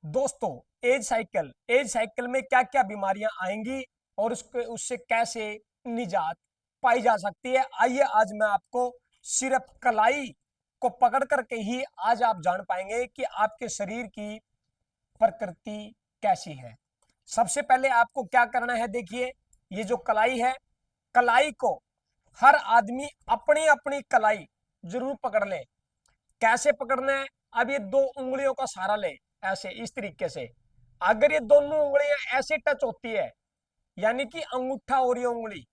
दोस्तों, as cycle में क्या क्या बीमारियां आएंगी और उससे कैसे निजात पाई जा सकती है, आइए आज मैं आपको सिर्फ कलाई को पकड़ करके ही आज आप जान पाएंगे कि आपके शरीर की प्रकृति कैसी है। सबसे पहले आपको क्या करना है, देखिए ये जो कलाई है, कलाई को हर आदमी अपनी अपनी कलाई जरूर पकड़ ले। कैसे पकड़ना है? अब ये दो उंगलियों का सहारा ले, ऐसे इस तरीके से। अगर ये दोनों उंगलियां ऐसे टच होती है, यानी कि अंगूठा और ये उंगली,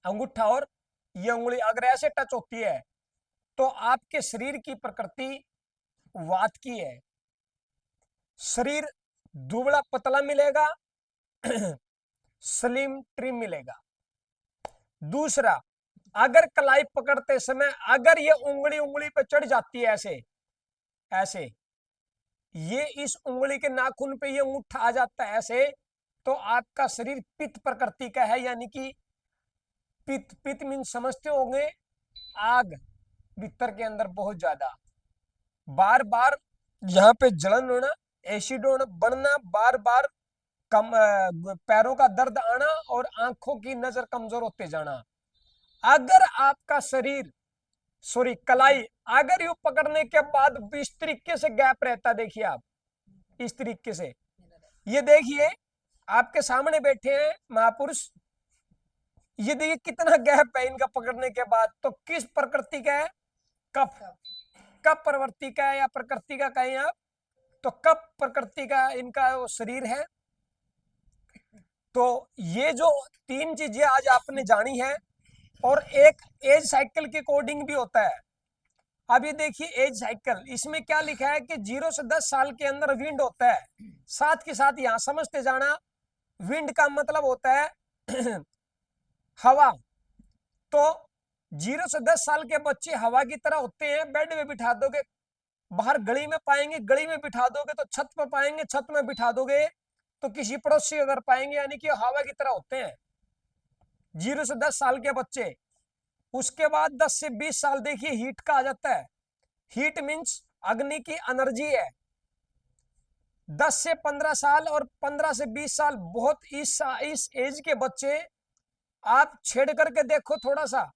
अंगूठा और ये उंगली अगर ऐसे टच होती है तो आपके शरीर की प्रकृति वात की है। शरीर दुबला पतला मिलेगा, स्लिम ट्रिम मिलेगा। दूसरा, अगर कलाई पकड़ते समय अगर ये उंगली उंगली पे चढ़ जाती है ऐसे ऐसे, ये इस उंगली के नाखून पे ये अंगूठा आ जाता है ऐसे, तो आपका शरीर पित्त प्रकृति का है, यानी कि पित्त पित्त मीन समझते होंगे, आग भीतर के अंदर बहुत ज्यादा, बार बार यहाँ पे जलन होना, एसिड होना बनना, बार बार कम पैरों का दर्द आना और आंखों की नजर कमजोर होते जाना। अगर आपका शरीर, सॉरी कलाई, अगर यू पकड़ने के बाद भी इस तरीके से गैप रहता, देखिए आप इस तरीके से, ये देखिए आपके सामने बैठे हैं महापुरुष, ये देखिए कितना गैप है इनका पकड़ने के बाद, तो किस प्रकृति का है? कफ। कफ प्रवृत्ति का है या प्रकृति का कहें आप, तो कफ प्रकृति का इनका वो शरीर है। तो ये जो तीन चीजें आज आपने जानी है, और एक एज साइकिल के अकॉर्डिंग भी होता है। अब ये देखिए एज साइकिल, इसमें क्या लिखा है कि 0 से 10 साल के अंदर विंड होता है। साथ के साथ यहां समझते जाना, विंड का मतलब होता है हवा। तो 0 से 10 साल के बच्चे हवा की तरह होते हैं, बेड में बिठा दोगे, बाहर गली में पाएंगे, गली में बिठा दोगे तो छत पर पाएंगे, छत में बिठा दोगे तो किसी पड़ोसी अगर पाएंगे, यानी कि हवा की तरह होते हैं 0 से 10 साल के बच्चे। उसके बाद 10 से 20 साल देखिए हीट का आ जाता है। हीट मीन्स अग्नि की एनर्जी है। 10 से 15 साल और 15 से 20 साल, बहुत इस एज के बच्चे आप छेड़ करके देखो थोड़ा सा,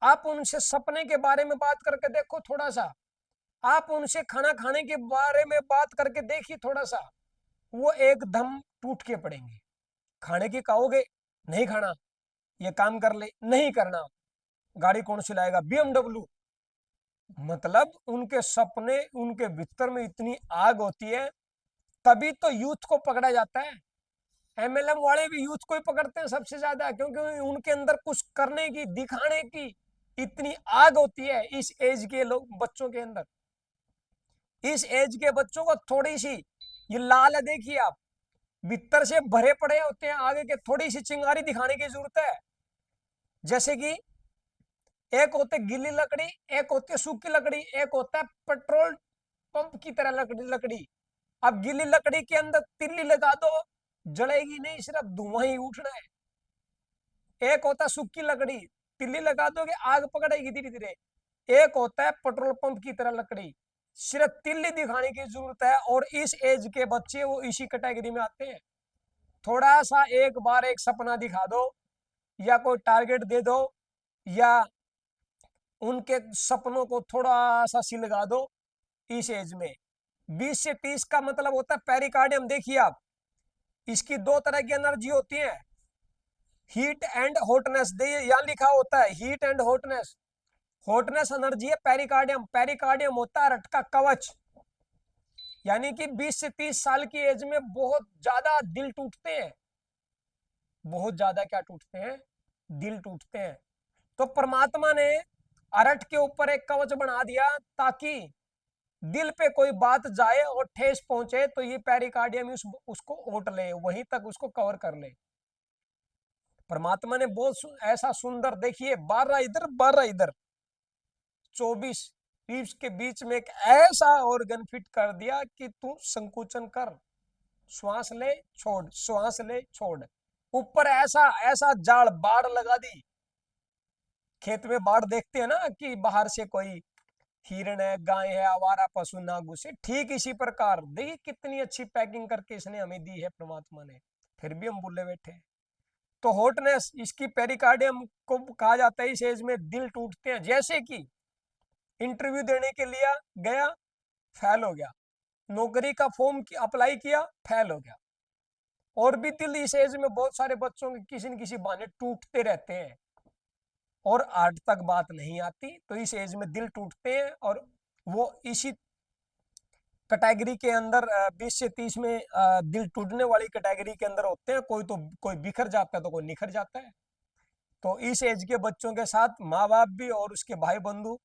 आप उनसे सपने के बारे में बात करके देखो थोड़ा सा, आप उनसे खाना खाने के बारे में बात करके देखिए थोड़ा सा, वो एकदम टूट के पड़ेंगे। खाने की कहोगे नहीं खाना, ये काम कर ले नहीं करना, गाड़ी कौन चलाएगा, BMW। मतलब उनके सपने, उनके भीतर में इतनी आग होती है, तभी तो यूथ को पकड़ा जाता है। MLM वाले भी यूथ को ही पकड़ते हैं सबसे ज्यादा, क्योंकि उनके अंदर कुछ करने की, दिखाने की इतनी आग होती है इस एज के लोग बच्चों के अंदर। इस एज के बच्चों को थोड़ी सी, ये लाल है देखिए आप, भीतर से भरे पड़े होते हैं, आगे के थोड़ी सी चिंगारी दिखाने की जरूरत है। जैसे कि एक होते गीली लकड़ी, एक होती है सूखी लकड़ी, एक होता है पेट्रोल पंप की तरह लकड़ी। अब गीली लकड़ी के अंदर तिल्ली लगा दो, जलेगी नहीं, सिर्फ धुआं ही उठना है। एक होता है सूखी लकड़ी, तिल्ली लगा दोगे आग पकड़ेगी धीरे धीरे। एक होता है पेट्रोल पंप की तरह लकड़ी, सिर्फ तिल्ली दिखाने की जरूरत है, और इस एज के बच्चे वो इसी कैटेगरी में आते हैं। थोड़ा सा एक बार एक सपना दिखा दो, या कोई टारगेट दे दो, या उनके सपनों को थोड़ा सा सी लगा दो इस एज में। 20 से 30 का मतलब होता है पेरिकार्डियम। देखिए आप, इसकी दो तरह की एनर्जी होती है, हीट एंड हॉटनेस। यहां लिखा होता है heat and hotness. Hotness energy है पेरिकार्डियम। पेरिकार्डियम होता है रट का कवच, यानी कि 20 से 30 साल की एज में बहुत ज्यादा दिल टूटते हैं, बहुत ज्यादा क्या टूटते हैं, दिल टूटते हैं। तो परमात्मा ने अरट के ऊपर एक कवच बना दिया, ताकि दिल पे कोई बात जाए और ठेस पहुंचे तो ये पेरिकार्डियम उसको ओट ले, वहीं तक उसको कवर कर ले। परमात्मा ने बहुत ऐसा सुंदर, देखिए 12 इधर 12 इधर, 24 रिब्स के बीच में एक ऐसा ऑर्गन फिट कर दिया कि तू संकुचन कर, श्वास ले छोड़, श्वास ले छोड़। ऊपर ऐसा ऐसा जाड़ बाढ़ लगा दी। खेत में बाढ़ देखते हैं ना, कि बाहर से कोई हिरण है, गाय है, आवारा पशु ना घुसे। ठीक इसी प्रकार देखिए कितनी अच्छी पैकिंग करके इसने हमें दी है परमात्मा ने, फिर भी हम भूले बैठे हैं। तो हॉटनेस इसकी पेरिकार्डियम को कहा जाता है। इस एज में दिल टूटते हैं, जैसे कि इंटरव्यू देने के लिए गया, फेल हो गया, नौकरी का फॉर्म अप्लाई किया, फेल हो गया। और भी दिल इस एज में बहुत सारे बच्चों के किसी न किसी बहाने टूटते रहते हैं और आज तक बात नहीं आती। तो इस एज में दिल टूटते हैं और वो इसी कैटेगरी के अंदर 20 से 30 में दिल टूटने वाली कैटेगरी के अंदर होते हैं। कोई बिखर जाता है तो कोई निखर जाता है। तो इस एज के बच्चों के साथ माँ बाप भी और उसके भाई बंधु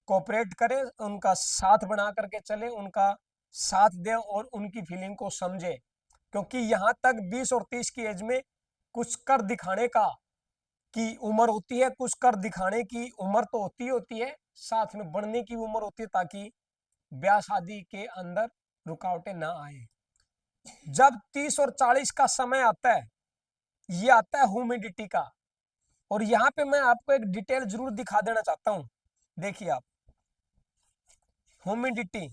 कोऑपरेट करें, उनका साथ बना करके चले, उनका साथ दें और उनकी फीलिंग को समझे। क्योंकि यहाँ तक 20 और 30 की एज में कुछ कर दिखाने का की उम्र होती है, कुछ कर दिखाने की उम्र तो होती है, साथ में बढ़ने की उम्र होती है, ताकि ब्याह शादी के अंदर रुकावटें ना आए। जब 30 और 40 का समय आता है, ये आता है ह्यूमिडिटी का। और यहाँ पे मैं आपको एक डिटेल जरूर दिखा देना चाहता हूँ। देखिए आप, ह्यूमिडिटी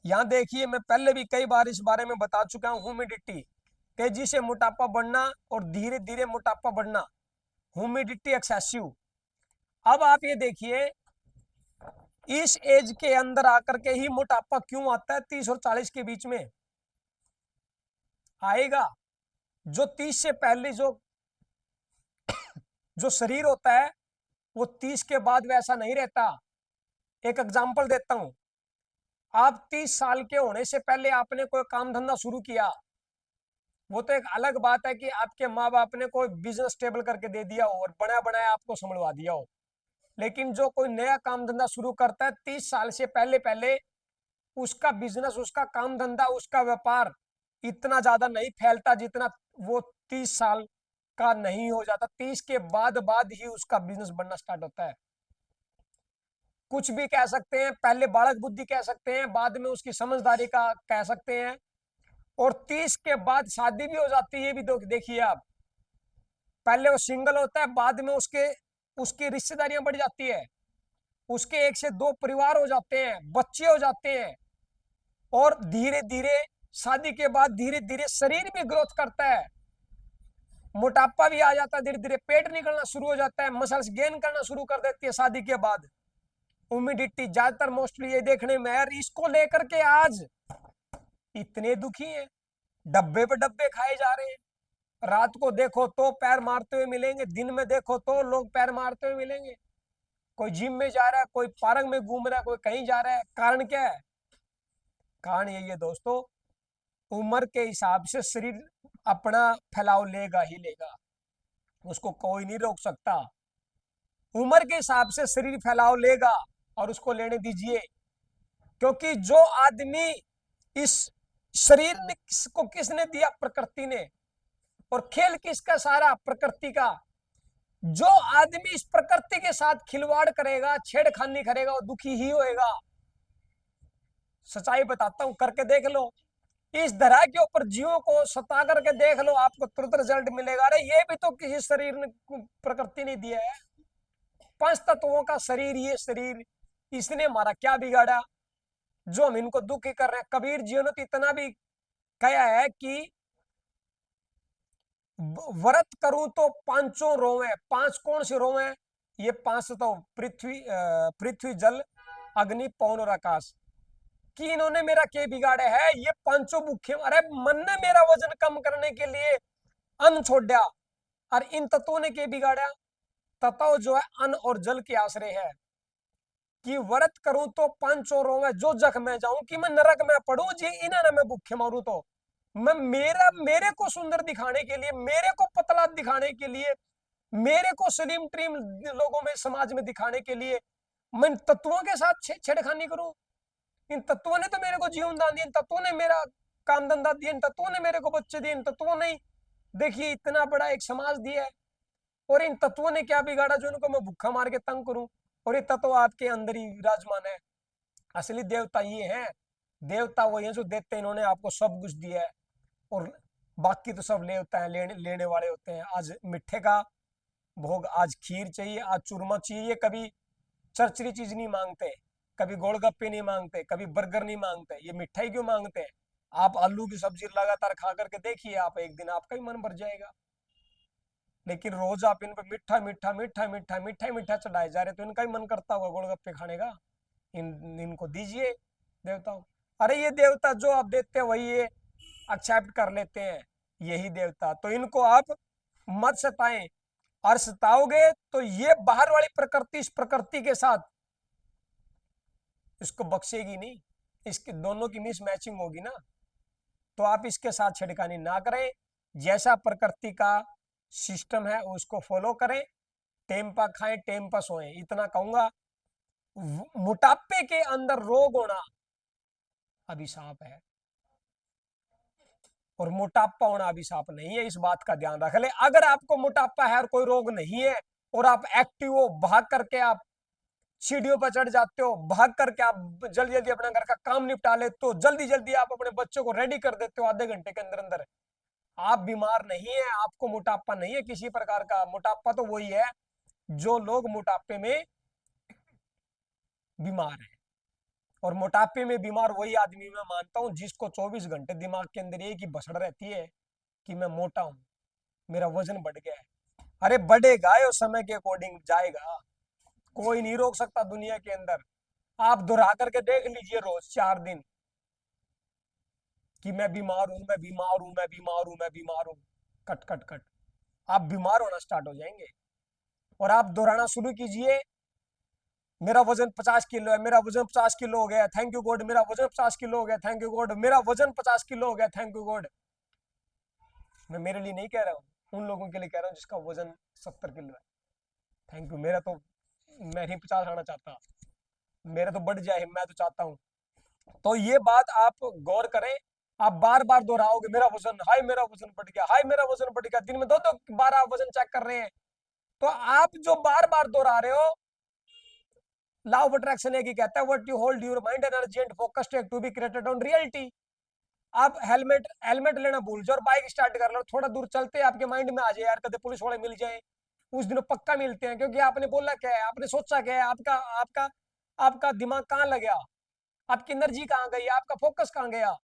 यहाँ देखिए, मैं पहले भी कई बार इस बारे में बता चुका हूँ। ह्यूमिडिटी, तेजी से मोटापा बढ़ना और धीरे धीरे मोटापा बढ़ना, ह्यूमिडिटी एक्सेसिव। अब आप ये देखिए, इस एज के अंदर आकर के ही मोटापा क्यों आता है? 30 और 40 के बीच में आएगा। जो 30 से पहले जो शरीर होता है वो 30 के बाद वैसा नहीं रहता। एक एग्जांपल देता हूं, आप 30 साल के होने से पहले आपने कोई काम धंधा शुरू किया, वो तो एक अलग बात है कि आपके माँ बाप ने कोई बिजनेस स्टेबल करके दे दिया हो और बना बनाया आपको संभलवा दिया हो। लेकिन जो कोई नया काम धंधा शुरू करता है 30 साल से पहले पहले, उसका बिजनेस, उसका काम धंधा, उसका व्यापार इतना ज्यादा नहीं फैलता जितना वो 30 साल का नहीं हो जाता। 30 के बाद ही उसका बिजनेस बनना स्टार्ट होता है। कुछ भी कह सकते हैं, पहले बालक बुद्धि कह सकते हैं, बाद में उसकी समझदारी का कह सकते हैं। और 30 के बाद शादी भी हो जाती है, भी देखिए आप। पहले वो सिंगल होता है, बाद में उसकी रिश्तेदारियां बढ़ जाती है, उसके 1 से 2 परिवार हो जाते हैं, बच्चे हो जाते हैं। और धीरे धीरे शादी के बाद धीरे धीरे शरीर भी ग्रोथ करता है, मोटापा भी आ जाता है, धीरे धीरे पेट निकलना शुरू हो जाता है, मसल्स गेन करना शुरू कर देती है शादी के बाद। ह्यूमिडिटी ज्यादातर मोस्टली ये देखने में है। इसको लेकर के आज इतने दुखी हैं, डब्बे पे डब्बे खाए जा रहे हैं। रात को देखो तो पैर मारते हुए मिलेंगे, दिन में देखो तो लोग पैर मारते हुए मिलेंगे। कोई जिम में जा रहा है, कोई पार्क में घूम रहा है, कोई कहीं जा रहा है। कारण क्या है? कारण यही है दोस्तों, उम्र के हिसाब से शरीर अपना फैलाव लेगा ही लेगा, उसको कोई नहीं रोक सकता। उम्र के हिसाब से शरीर फैलाव लेगा और उसको लेने दीजिए। क्योंकि जो आदमी इस शरीर को किसने दिया? प्रकृति ने। और खेल किसका? सारा प्रकृति का। जो आदमी इस प्रकृति के साथ खिलवाड़ करेगा, छेड़खानी करेगा, वो दुखी ही होएगा। सच्चाई बताता हूं, करके देख लो। इस धरा के ऊपर जीवों को सता करके देख लो, आपको तुरंत रिजल्ट मिलेगा। अरे ये भी तो किसी शरीर ने, प्रकृति ने दिया है। 5 तत्वों का शरीर, ये शरीर, इसने हमारा क्या बिगाड़ा जो हम इनको दुखी कर रहे हैं? कबीर जी ने तो इतना भी कहा है कि व्रत करूं तो 5 रोवे। 5 कौन से रोवे? ये 5 तो पृथ्वी जल अग्नि पवन और आकाश, कि इन्होंने मेरा क्या बिगाड़ा है? ये 5 भूखे। अरे मन ने मेरा वजन कम करने के लिए अन्न छोड़ दिया, और इन तत्वों ने क्या बिगाड़ा? तत्व जो है अन्न और जल के आश्रय है। कि व्रत करूं तो 5 रोवे, जो जख में जाऊं, कि मैं नरक में पड़ूं जी, इन्हें मैं भूखे मारूं तो मैं मेरे को सुंदर दिखाने के लिए, मेरे को पतला दिखाने के लिए, मेरे को स्लिम ट्रिम लोगों में, समाज में दिखाने के लिए मैं तत्वों के साथ छेड़खानी करूं? इन तत्वों ने तो मेरे को जीवन दान दिया, इन तत्वों ने मेरा काम धंधा दिया, इन तत्वों ने मेरे को बच्चे दिए, इन तत्वों ने देखिए इतना बड़ा एक समाज दिया है। और इन तत्वों ने क्या बिगाड़ा जो इनको मैं भूखा मार के तंग करूं? और ये तत्व आपके अंदर ही विराजमान है। असली देवता ये है। देवता वो है जो देते, इन्होंने आपको सब कुछ दिया है, और बाकी तो सब लेता है, लेने वाले होते हैं। आज मिठे का भोग, आज खीर चाहिए, आज चूरमा चाहिए। कभी चरचरी चीज नहीं मांगते, कभी गोलगप्पे नहीं मांगते, कभी बर्गर नहीं मांगते, ये मिठाई क्यों मांगते हैं? आप आलू की सब्जी लगातार खा करके देखिए, आप एक दिन आपका ही मन भर जाएगा। लेकिन रोज आप इन पर मीठा मीठा मीठा मीठा मीठा मीठा चढ़ाए जा रहे, तो इनका ही मन करता होगा गोलगप्पे खाने का। इनको दीजिए देवताओं। अरे ये देवता जो आप देते हैं वही ये एक्सेप्ट कर लेते हैं, यही देवता। तो इनको आप मत सताएं, और सताओगे तो ये बाहर वाली प्रकृति इस प्रकृति के साथ इसको बख्शेगी नहीं, इसके दोनों की मिस मैचिंग होगी ना। तो आप इसके साथ छेड़खानी ना करें, जैसा प्रकृति का सिस्टम है उसको फॉलो करें, टेम पा खाएं टेम पा सोएं, इतना कहूंगा। मोटापे के अंदर रोग होना अभिशाप है, और मोटापा होना अभिशाप नहीं है, इस बात का ध्यान रख ले। अगर आपको मोटापा है और कोई रोग नहीं है, और आप एक्टिव हो, भाग करके आप सीढ़ियों पर चढ़ जाते हो, भाग करके आप जल्दी जल्दी अपना घर का काम निपटा लेते हो, जल्दी जल्दी आप अपने बच्चों को रेडी कर देते हो आधे घंटे के अंदर अंदर, आप बीमार नहीं है, आपको मोटापा नहीं है किसी प्रकार का। मोटापा तो वही है जो लोग मोटापे में बीमार है, और मोटापे में बीमार वही आदमी मैं मानता हूं जिसको 24 घंटे दिमाग के अंदर एक ही बसड़ रहती है कि मैं मोटा हूं, मेरा वजन बढ़ गया है। अरे बढ़ेगा, ये समय के अकॉर्डिंग जाएगा, कोई नहीं रोक सकता दुनिया के अंदर। आप दोहरा करके देख लीजिए रोज 4 दिन कि मैं बीमार हूं, मैं बीमार हूं, मैं बीमार हूं, मैं बीमार हूं, कट कट कट, आप बीमार होना स्टार्ट हो जाएंगे। और आप दोहराना शुरू कीजिए, मेरा वजन 50 किलो है, मेरा वजन 50 किलो हो गया, थैंक यू गॉड, मेरा वजन 50 किलो हो गया, थैंक यू गॉड, मेरा वजन 50 किलो हो गया, थैंक यू गॉड। मैं मेरे लिए नहीं कह रहा हूँ, उन लोगों के लिए कह रहा हूँ जिसका वजन 70 किलो है, थैंक यू। मेरा तो, मैं नहीं 50 आना चाहता, मेरा तो बढ़ जाए, मैं तो चाहता हूँ। तो ये बात आप गौर करें, आप बार बार दोहराओगे मेरा वजन, हाय मेरा वजन बढ़ गया, हाय मेरा वजन बढ़ गया, दिन में दो दो बार आप वजन चेक कर रहे हैं, तो आप जो बार बार दोहरा रहे हो, लॉ ऑफ अट्रैक्शन एक ही कहता है, what you hold your mind energy and focus to be created on reality. आप हेलमेट हेलमेट लेना भूल जाओ और बाइक स्टार्ट कर लो, थोड़ा दूर चलते आपके माइंड में आ जाए यार कदे पुलिस वाले मिल जाए, उस दिन पक्का मिलते हैं, क्योंकि आपने बोला क्या है, आपने सोचा क्या है, आपका आपका आपका दिमाग कहाँ लग गया, आपकी एनर्जी कहाँ गई, आपका फोकस कहाँ गया,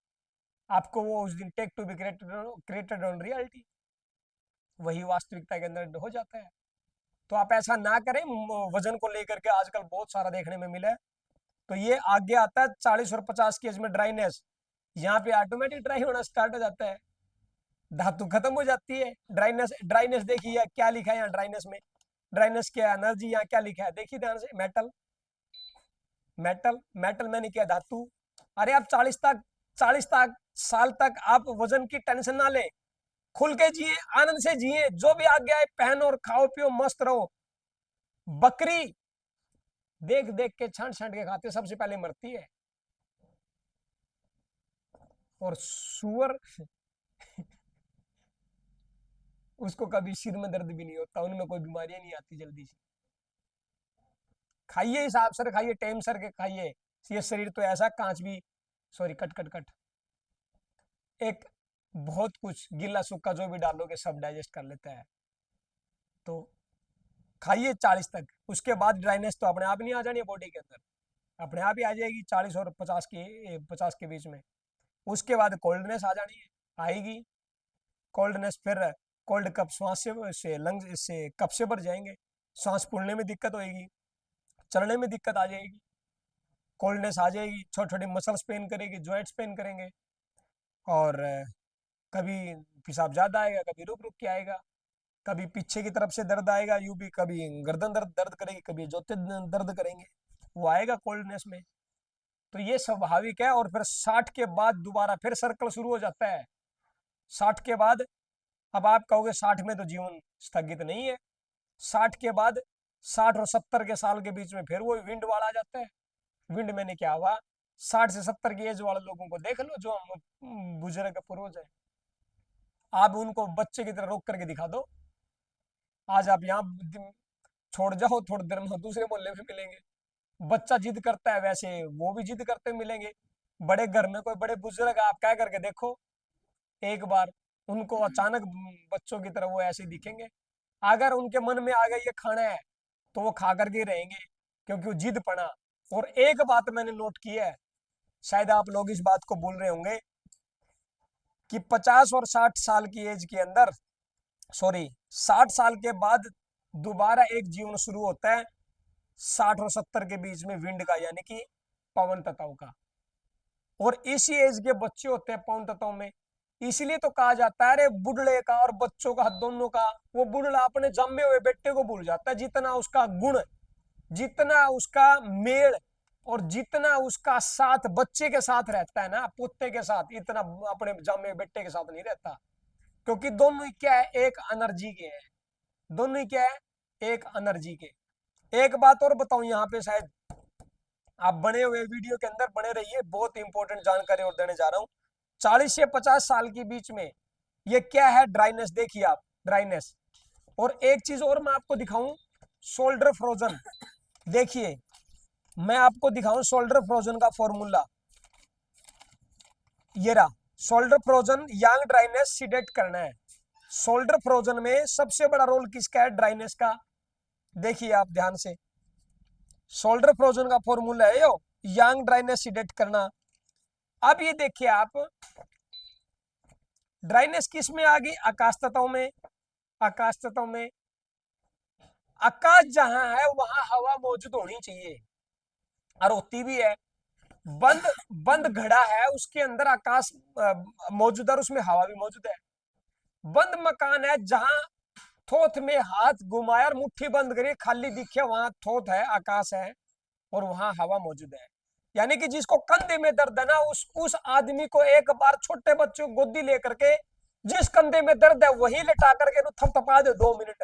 आपको वो उस दिन take to be created on reality, वही वास्तविकता के अंदर हो जाता है। तो आप ऐसा ना करें, वजन को लेकर के आजकल बहुत सारा देखने में मिला है। तो ये आगे आता है 40 और 50 की एज में ड्राइनेस, यहाँ पे ऑटोमेटिक ड्राई होना स्टार्ट हो जाता है, धातु खत्म हो जाती है। ड्राइनेस, ड्राइनेस देखिए क्या लिखा है यहाँ, ड्राइनेस में, ड्राइनेस क्या है, एनर्जी यहाँ क्या लिखा है, देखिए ध्यान से, मेटल मेटल मेटल मैंने क्या, धातु। अरे आप 40 तक साल तक आप वजन की टेंशन ना ले, खुल के जिए, आनंद से जिए, जो भी आ गया है पहनो और खाओ पियो मस्त रहो। बकरी देख देख के छांट छांट के खाते, सबसे पहले मरती है, और सुअर उसको कभी सिर में दर्द भी नहीं होता, उनमें कोई बीमारियां नहीं आती जल्दी से। खाइए हिसाब से खाइए, टाइम सर के खाइए, ये शरीर तो ऐसा कांच भी, सॉरी कट कट कट, एक बहुत कुछ गीला सूखा जो भी डालोगे सब डाइजेस्ट कर लेता है। तो खाइए 40 तक, उसके बाद ड्राइनेस तो अपने आप नहीं आ जानी है बॉडी के अंदर, अपने आप ही आ जाएगी 40 और 50 के बीच में। उसके बाद कोल्डनेस आ जानी है, आएगी कोल्डनेस, फिर कोल्ड कप, श्वास से लंग्स से कप से भर जाएंगे, सांस फूलने में दिक्कत होगी, चलने में दिक्कत आ जाएगी, कोल्डनेस आ जाएगी, छोटे छोटे मसल्स पेन करेगी, जॉइंट्स पेन करेंगे, और कभी पेशाब ज्यादा आएगा, कभी रुक रुक के आएगा, कभी पीछे की तरफ से दर्द आएगा, यूं भी कभी गर्दन दर्द दर्द करेगी, कभी जोते दर्द करेंगे, वो आएगा कोल्डनेस में। तो ये स्वाभाविक है। और फिर 60 के बाद दोबारा फिर सर्कल शुरू हो जाता है। 60 के बाद, अब आप कहोगे 60 में तो जीवन स्थगित नहीं है, 60 के बाद 60 और 70 के साल के बीच में फिर वो विंड वाला आ जाता है। विंड में ने क्या हुआ, 60 से 70 की एज वाले लोगों को देख लो, जो हम बुजुर्ग पूर्वज है, आप उनको बच्चे की तरह रोक करके दिखा दो, आज आप यहाँ छोड़ जाओ, थोड़ी देर में दूसरे मोहल्ले में मिलेंगे, बच्चा जिद करता है वैसे वो भी जिद करते मिलेंगे, बड़े घर में कोई बड़े बुजुर्ग आप कह करके देखो एक बार, उनको अचानक बच्चों की तरह वो ऐसे ही दिखेंगे। अगर उनके मन में आ गया ये खाना है तो वो खा करके ही रहेंगे, क्योंकि वो जिद पड़ा, और एक बात मैंने नोट की है, शायद आप लोग इस बात को बोल रहे होंगे कि 50 और 60 साल की एज के अंदर, सॉरी 60 साल के बाद दोबारा एक जीवन शुरू होता है 60 और 70 के बीच में विंड का, यानी कि पवन तत्व का। और इसी एज के बच्चे होते हैं पवन तत्व में। इसलिए तो कहा जाता है अरे बुढ़ड़े का और बच्चों का दोनों का, वो बुढ़ड़ा अपने जन्मे हुए बेटे को भूल जाता है, जितना उसका गुण, जितना उसका मेल और जितना उसका साथ बच्चे के साथ रहता है ना, पोते के साथ, इतना अपने जन्मे बेटे के साथ नहीं रहता। क्योंकि दोनों ही क्या है, एक एनर्जी के हैं। दोनों ही क्या है, एक एनर्जी के। एक बात और बताऊं यहाँ पे, शायद आप बने हुए वीडियो के अंदर बने रहिए, बहुत इंपॉर्टेंट जानकारी और देने जा रहा हूं। 40 से 50 साल के बीच में ये क्या है, ड्राइनेस। देखिए आप, ड्राइनेस। और एक चीज और मैं आपको दिखाऊं, शोल्डर फ्रोजन। देखिए मैं आपको दिखाऊं शोल्डर फ्रोजन का फॉर्मूला, ये रहा। Shoulder frozen young dryness seeded करना है। शोल्डर फ्रोजन में सबसे बड़ा रोल किसका है, ड्राइनेस का। देखिए आप ध्यान से, शोल्डर फ्रोजन का फॉर्मूला है यो यंग ड्राइनेस सीडेट करना। अब ये देखिए आप, ड्राइनेस किस में आ गई, आकाश तत्व में। आकाश तत्व में, आकाश जहां है वहां हवा मौजूद होनी चाहिए, और होती भी है। बंद बंद घड़ा है, उसके अंदर आकाश मौजूद है और उसमें हवा भी मौजूद है। बंद मकान है, जहां थोथ में हाथ घुमाया और मुट्ठी बंद करी, खाली दिखे, वहां थोथ है, आकाश है, और वहां हवा मौजूद है। यानी कि जिसको कंधे में दर्द है ना, उस आदमी को एक बार छोटे बच्चे को गोदी लेकर के, जिस कंधे में दर्द है वही लेटा करके थपथपा दे 2 मिनट।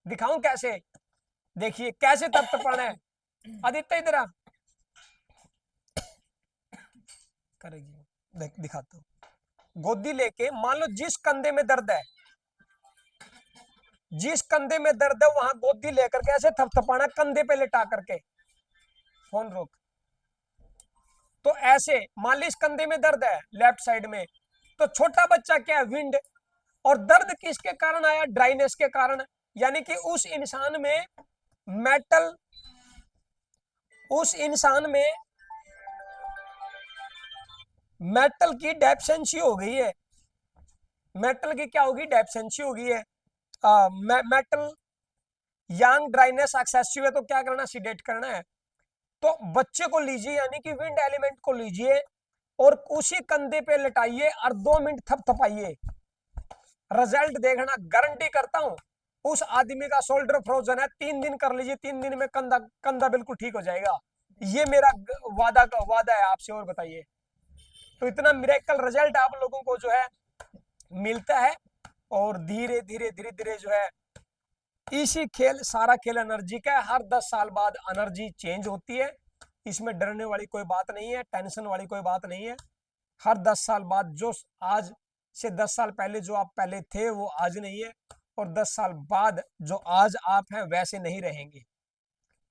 दिखाऊं कैसे, देखिए कैसे थपथपाना है। आदित्य इधर आ, करेगी, दिखाता हूं। गोदी लेके, मान लो जिस कंधे में दर्द है, जिस कंधे में दर्द है वहां गोदी लेकर के ऐसे थपथपाना, कंधे पे लेटा करके। फोन रोक। तो ऐसे मान ली इस कंधे में दर्द है लेफ्ट साइड में, तो छोटा बच्चा क्या है, विंड। और दर्द किसके कारण आया, ड्राइनेस के कारण। यानी कि उस इंसान में मेटल, उस इंसान में मेटल की डेफिशिएंसी हो गई है। मेटल की क्या होगी, डेफिशिएंसी हो गई है। मेटल यंग ड्राइनेस एक्सेसिव है, तो क्या करना, सीडेट करना है। तो बच्चे को लीजिए, यानी कि विंड एलिमेंट को लीजिए और उसी कंधे पे लटाइए और 2 मिनट थपथपाइए। रिजल्ट देखना, गारंटी करता हूं। उस आदमी का शोल्डर फ्रोजन है, 3 दिन कर लीजिए, 3 दिन में कंधा कंधा बिल्कुल ठीक हो जाएगा। ये मेरा वादा है आपसे। और बताइए, तो इतना मिरेकल रिजल्ट आप लोगों को जो है मिलता है। और धीरे धीरे धीरे धीरे जो है, इसी खेल, सारा खेल एनर्जी का है। हर 10 साल बाद एनर्जी चेंज होती है, इसमें डरने वाली कोई बात नहीं है, टेंशन वाली कोई बात नहीं है। हर 10 साल बाद, जो आज से 10 साल पहले जो आप पहले थे वो आज नहीं है, और 10 साल बाद जो आज आप हैं वैसे नहीं रहेंगे।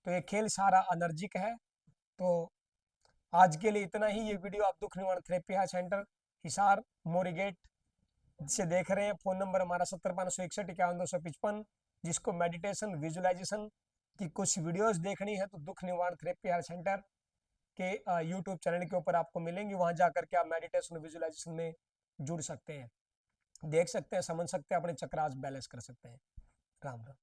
तो ये खेल सारा एनर्जी का है। तो आज के लिए इतना ही। ये वीडियो आप दुख निवारण थेरेपी सेंटर हिसार मोरीगेट से देख रहे हैं। फोन नंबर हमारा 70 561 51 255। जिसको मेडिटेशन विजुअलाइजेशन की कुछ वीडियोस देखनी है तो दुख निवारण थेरेपी हेल्थ सेंटर के यूट्यूब चैनल के ऊपर आपको मिलेंगे। वहां जाकर के आप मेडिटेशन विजुअलाइजेशन में जुड़ सकते हैं, देख सकते हैं, समझ सकते हैं, अपने चक्रास बैलेंस कर सकते हैं। राम राम।